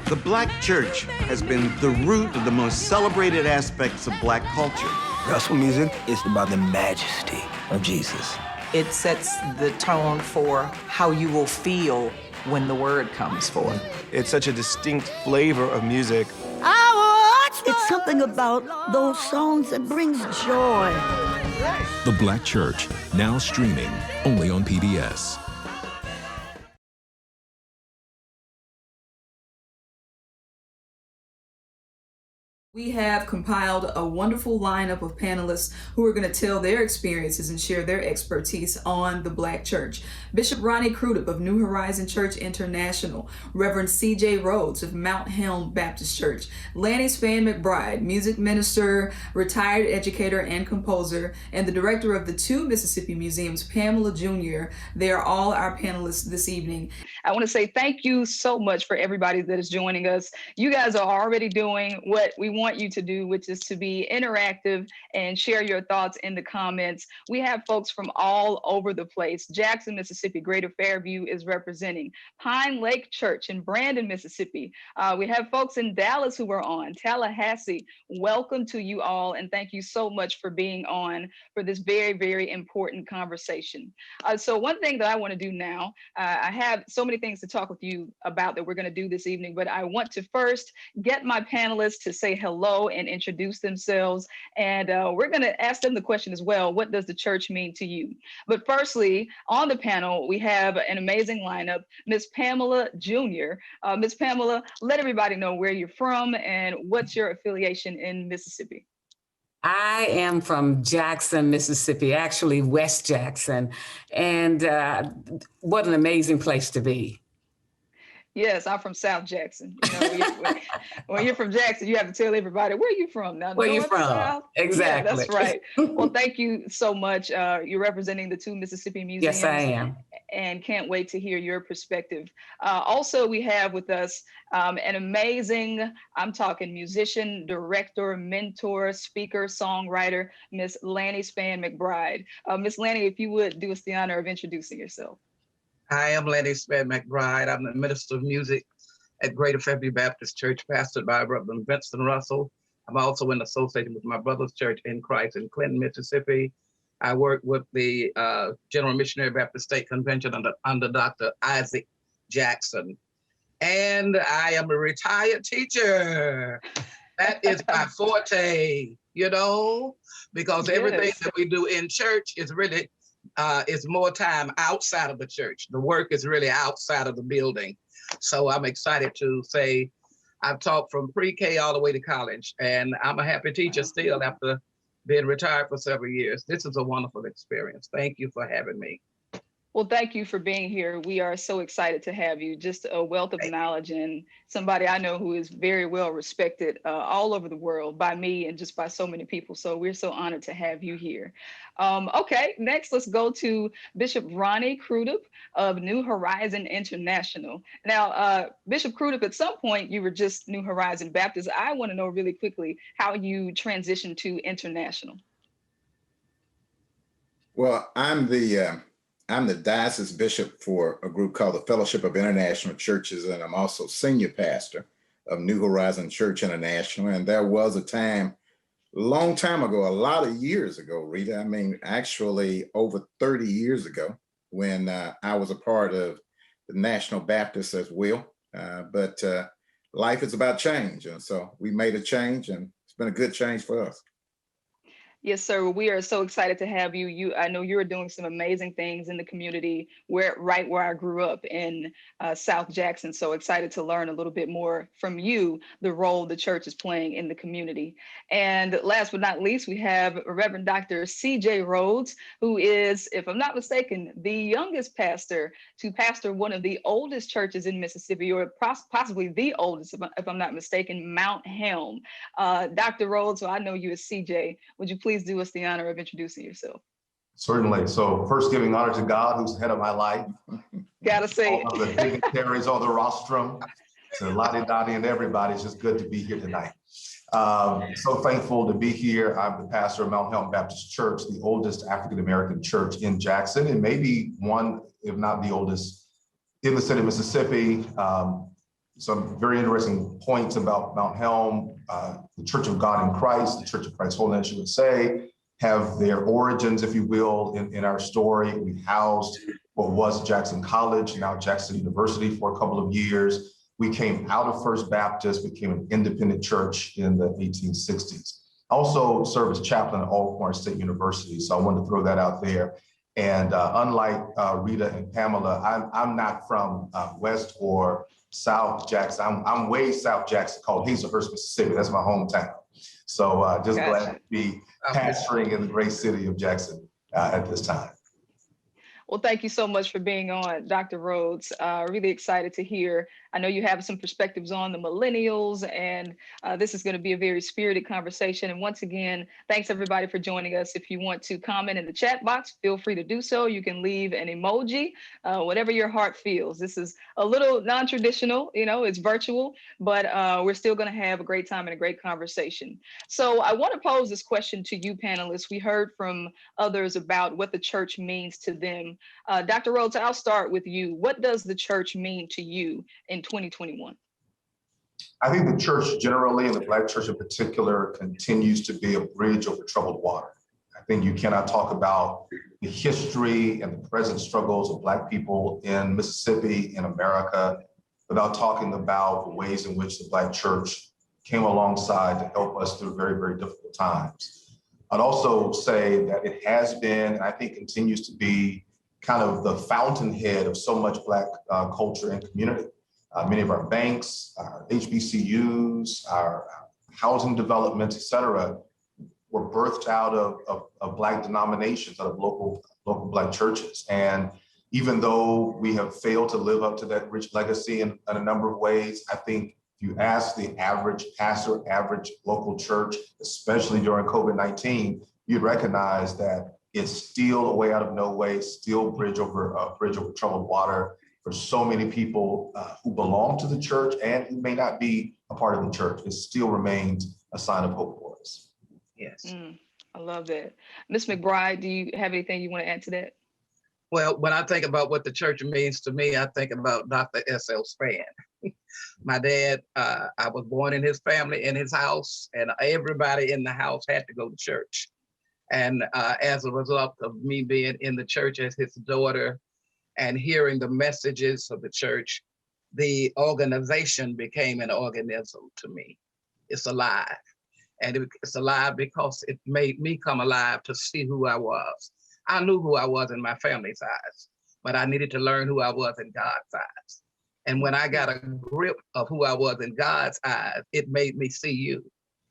The Black church has been the root of the most celebrated aspects of Black culture. Gospel music is about the majesty of Jesus. It sets the tone for how you will feel when the word comes forth. It's such a distinct flavor of music. It's something about those songs that brings joy. The Black Church, now streaming only on PBS. We have compiled a wonderful lineup of panelists who are going to tell their experiences and share their expertise on the Black church. Bishop Ronnie Crudip of New Horizon Church International, Reverend Cj Rhodes of Mount Helm Baptist Church, Lanny Spann McBride, music minister, retired educator and composer, and the director of the two Mississippi Museums, Pamela Jr. They are all our panelists this evening. I want to say thank you so much for everybody that is joining us. You guys are already doing what we want you to do, which is to be interactive and share your thoughts in the comments. We have folks from all over the place. Jackson, Mississippi, Greater Fairview is representing. Pine Lake Church in Brandon, Mississippi. We have folks in Dallas who are on. Tallahassee, welcome to you all, and thank you so much for being on for this very, very important conversation. So one thing that I want to do now, I have so many things to talk with you about that we're going to do this evening, but I want to first get my panelists to say hello and introduce themselves. And we're going to ask them the question as well, what does the church mean to you? But firstly, on the panel, we have an amazing lineup. Miss Pamela Jr. Miss Pamela, let everybody know where you're from and what's your affiliation in Mississippi. I am from Jackson, Mississippi, actually West Jackson. And what an amazing place to be. Yes, I'm from South Jackson. You know, when you're from Jackson, you have to tell everybody, where are you from? Now, where are you from? South? Exactly. Yeah, that's right. Well, thank you so much. You're representing the two Mississippi Museums. Yes, I am. And can't wait to hear your perspective. Also, we have with us an amazing, I'm talking musician, director, mentor, speaker, songwriter, Miss Lanny Spann McBride. Miss Lanny, if you would do us the honor of introducing yourself. I am Lanny Spann McBride. I'm the minister of music at Greater Fairview Baptist Church, pastored by Reverend Vincent Russell. I'm also in association with my brother's church in Christ in Clinton, Mississippi. I work with the General Missionary Baptist State Convention under Dr. Isaac Jackson. And I am a retired teacher. That is my forte, you know, because everything that we do in church is really it's more time outside of the church. The work is really outside of the building. So I'm excited to say I've taught from pre-K all the way to college, and I'm a happy teacher still after being retired for several years. This is a wonderful experience. Thank you for having me. Well, thank you for being here. We are so excited to have you. Just a wealth of knowledge and somebody I know who is very well respected all over the world by me and just by so many people. So we're so honored to have you here. Okay, next let's go to Bishop Ronnie Crudip of New Horizon International. Now, Bishop Crudip, at some point you were just New Horizon Baptist. I want to know really quickly how you transitioned to international. Well, I'm the diocese bishop for a group called the Fellowship of International Churches, and I'm also senior pastor of New Horizon Church International. And there was a time, a long time ago, a lot of years ago, Rita, I mean, actually over 30 years ago, when I was a part of the National Baptist as well. But life is about change. And so we made a change, and it's been a good change for us. Yes, sir. We are so excited to have you. I know you're doing some amazing things in the community right where I grew up in South Jackson. So excited to learn a little bit more from you, the role the church is playing in the community. And last but not least, we have Reverend Dr Cj Rhodes, who is, if I'm not mistaken, the youngest pastor to pastor one of the oldest churches in Mississippi, or possibly the oldest, if I'm not mistaken, Mount Helm. Dr. Rhodes, so I know you as CJ, would you please do us the honor of introducing yourself? Certainly. So first, giving honor to God, who's the head of my life. Gotta say all of the dignitaries on the rostrum, to Lottie Dottie and everybody. It's just good to be here tonight. So thankful to be here. I'm the pastor of Mount Helm Baptist Church, the oldest African-American church in Jackson, and maybe one, if not the oldest, in the state of Mississippi. some very interesting points about Mount Helm. The Church of God in Christ, the Church of Christ Holiness USA, have their origins, if you will, in our story. We housed what was Jackson College, now Jackson University, for a couple of years. We came out of First Baptist, became an independent church in the 1860s. Also served as chaplain at Alcorn State University, so I wanted to throw that out there. And unlike Rita and Pamela, I'm not from West or South Jackson. I'm way South Jackson, called Hazelhurst, Mississippi. That's my hometown. So just glad to be pastoring in the great city of Jackson at this time. Well, thank you so much for being on, Dr. Rhodes. Really excited to hear. I know you have some perspectives on the millennials, and this is going to be a very spirited conversation. And once again, thanks everybody for joining us. If you want to comment in the chat box, feel free to do so. You can leave an emoji, whatever your heart feels. This is a little non-traditional, you know, it's virtual, but we're still going to have a great time and a great conversation. So I want to pose this question to you panelists. We heard from others about what the church means to them. Dr. Rhodes, I'll start with you. What does the church mean to you in 2021? I think the church generally, and the Black church in particular, continues to be a bridge over troubled water. I think you cannot talk about the history and the present struggles of Black people in Mississippi, in America, without talking about the ways in which the Black church came alongside to help us through very, very difficult times. I'd also say that it has been, and I think continues to be, kind of the fountainhead of so much Black culture and community. Many of our banks, our HBCUs, our housing developments, et cetera, were birthed out of Black denominations, out of local Black churches. And even though we have failed to live up to that rich legacy in a number of ways, I think if you ask the average pastor, average local church, especially during COVID-19, you'd recognize that it's still a way out of no way, still bridge over troubled water for so many people who belong to the church and who may not be a part of the church. It still remains a sign of hope for us. Yes. I love that. Ms. McBride, do you have anything you want to add to that? Well, when I think about what the church means to me, I think about Dr. S.L. Span. My dad, I was born in his family, in his house, and everybody in the house had to go to church. And as a result of me being in the church as his daughter and hearing the messages of the church, the organization became an organism to me. It's alive. And it's alive because it made me come alive to see who I was. I knew who I was in my family's eyes, but I needed to learn who I was in God's eyes. And when I got a grip of who I was in God's eyes, it made me see you.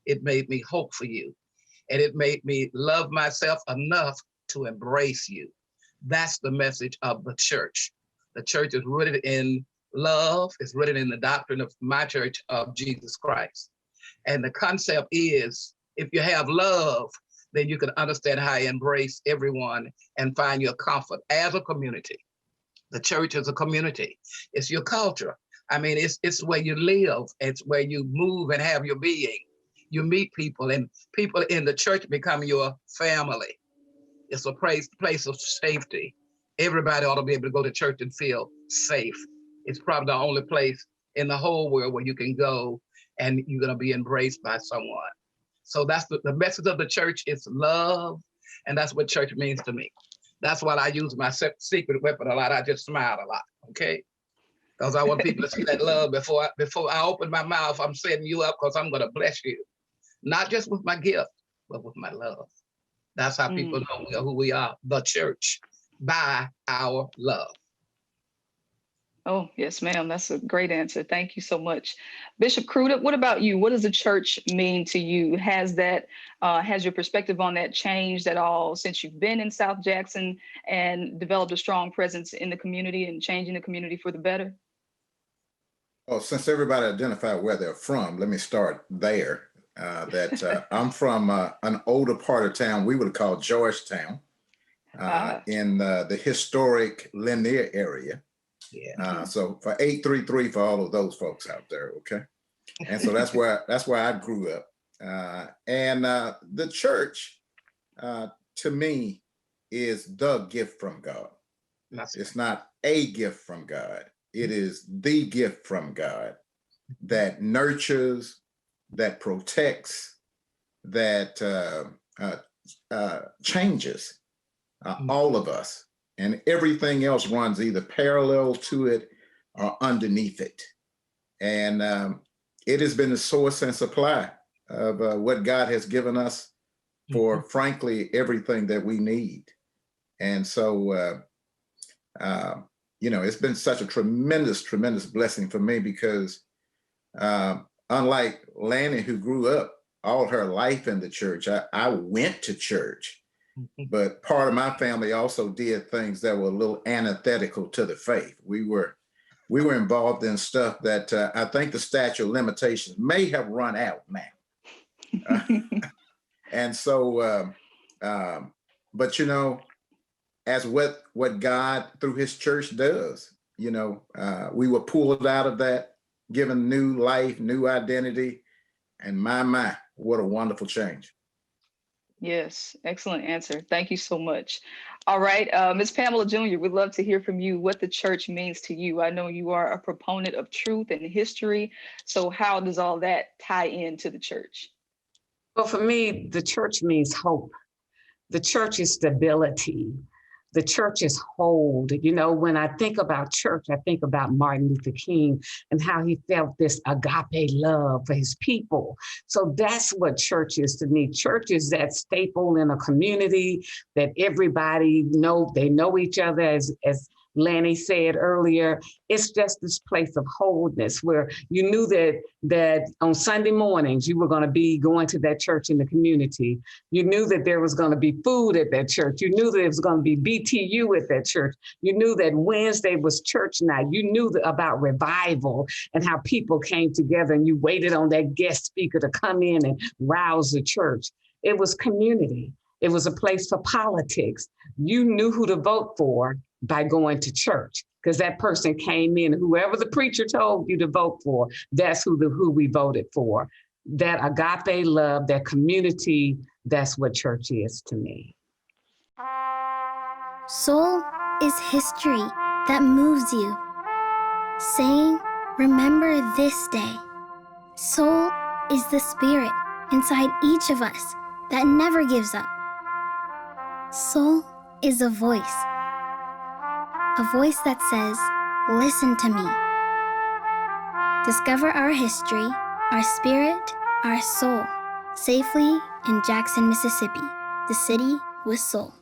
It made me hope for you. And it made me love myself enough to embrace you. That's the message of the church. The church is rooted in love. It's rooted in the doctrine of my church of Jesus Christ. And the concept is, if you have love, then you can understand how to embrace everyone and find your comfort as a community. The church is a community. It's your culture. I mean, it's where you live. It's where you move and have your being. You meet people, and people in the church become your family. It's a place of safety. Everybody ought to be able to go to church and feel safe. It's probably the only place in the whole world where you can go and you're going to be embraced by someone. So that's the message of the church is love, and that's what church means to me. That's why I use my secret weapon a lot. I just smile a lot, okay? Because I want people to see that love before I open my mouth. I'm setting you up because I'm going to bless you. Not just with my gift, but with my love. That's how people know who we are, the church, by our love. Oh, yes, ma'am. That's a great answer. Thank you so much. Bishop Crudip, what about you? What does the church mean to you? Has your perspective on that changed at all since you've been in South Jackson and developed a strong presence in the community and changing the community for the better? Well, since everybody identified where they're from, let me start there. I'm from an older part of town we would call Georgetown, in the historic Lanier area. Yeah. So for 833 for all of those folks out there, okay? And so that's where I grew up. And the church, to me, is the gift from God. It's not a gift from God. It is the gift from God. that nurtures, that protects, that changes all of us. And everything else runs either parallel to it or underneath it. And it has been the source and supply of what God has given us for, frankly, everything that we need. And so, it's been such a tremendous, tremendous blessing for me because unlike Lanny, who grew up all her life in the church, I went to church, but part of my family also did things that were a little antithetical to the faith. We were involved in stuff that I think the statute of limitations may have run out now. And so, but as what God through his church does, we were pulled out of that, given new life, new identity, and my, what a wonderful change. Yes, excellent answer. Thank you so much. All right, Ms. Pamela Jr., we'd love to hear from you what the church means to you. I know you are a proponent of truth and history. So how does all that tie into the church? Well, for me, the church means hope. The church is stability. The church is hold. When I think about church, I think about Martin Luther King and how he felt this agape love for his people. So that's what church is to me. Church is that staple in a community that everybody they know each other, as Lanny said earlier. It's just this place of wholeness where you knew that on Sunday mornings you were going to be going to that church in the community. You knew that there was going to be food at that church. You knew that there was going to be BTU at that church. You knew that Wednesday was church night. You knew about revival and how people came together, and you waited on that guest speaker to come in and rouse the church. It was community. It was a place for politics. You knew who to vote for by going to church, because that person came in, whoever the preacher told you to vote for, that's who we voted for. That agape love, that community, that's what church is to me. Soul is history that moves you, saying, remember this day. Soul is the spirit inside each of us that never gives up. Soul is a voice that says, listen to me. Discover our history, our spirit, our soul, safely in Jackson, Mississippi, the city with soul.